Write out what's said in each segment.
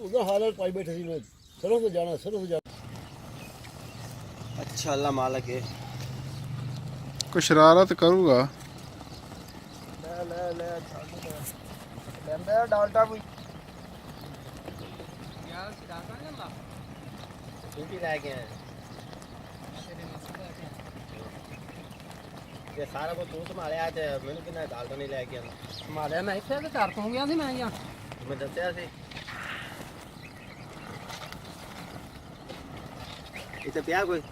उधर हालत पाई बैठे थी मैं सरों से जाना अच्छा अल्लाह मालिक है कोई शरारत करूँगा ले ले ले लेंदा डालटा कोई यार डालटा नहीं ला ड्यूटी रह गए हैं ये सारा को तू संभाले आज मैंने कितना डालटा नहीं लेके आना संभाले मैं इत्थे ते घर तो गया सी मैं या मैं दस्या सी इत्थे पिया कोई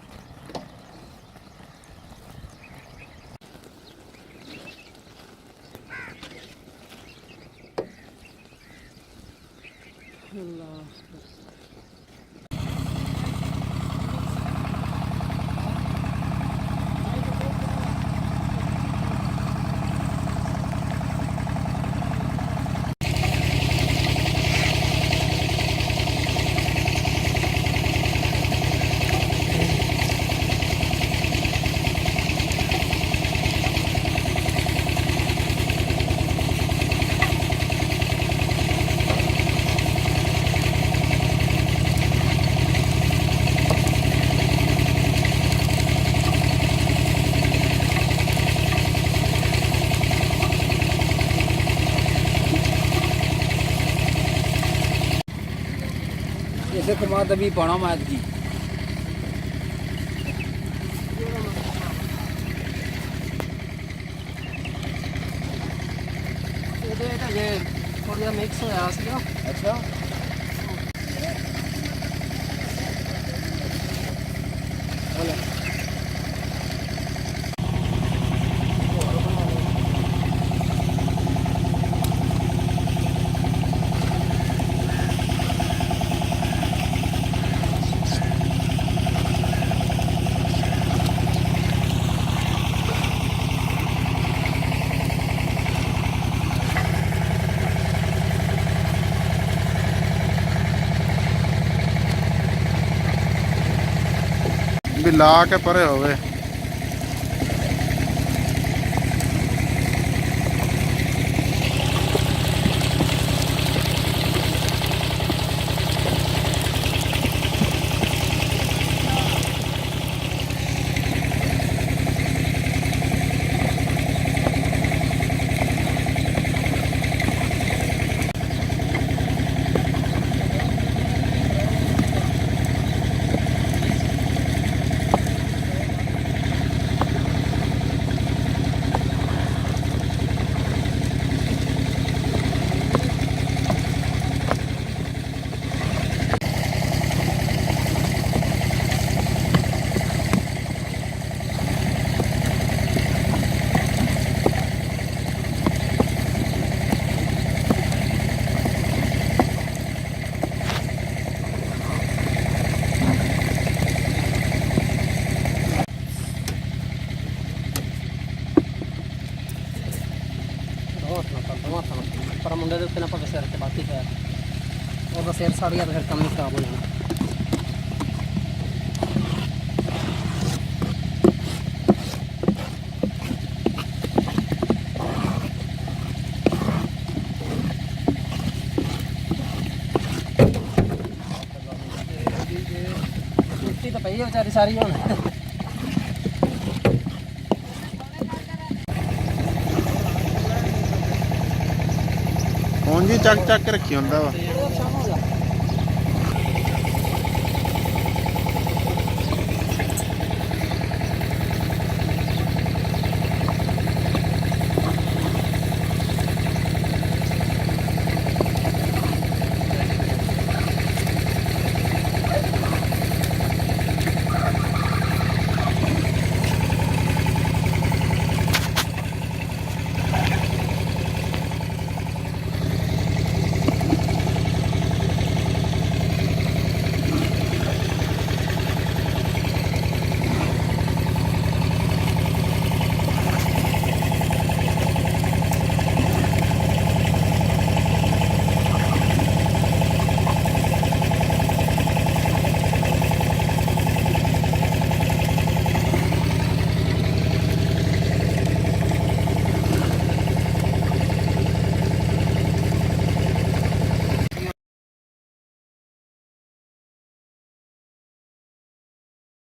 अल्लाह ऐसे कमा तभी पाना मैच की ये थोड़ा मिक्स होया सीगा अच्छा भी ला के परे होवे पर मुंडे के उत्ते ना पवे सिर ते बाती है और बस सिर सड़ गया तो फिर काम ही खराब हो जाना मिट्टी तो पई है बेचारी सारी हुण जी चक चक के रखी होंदा वा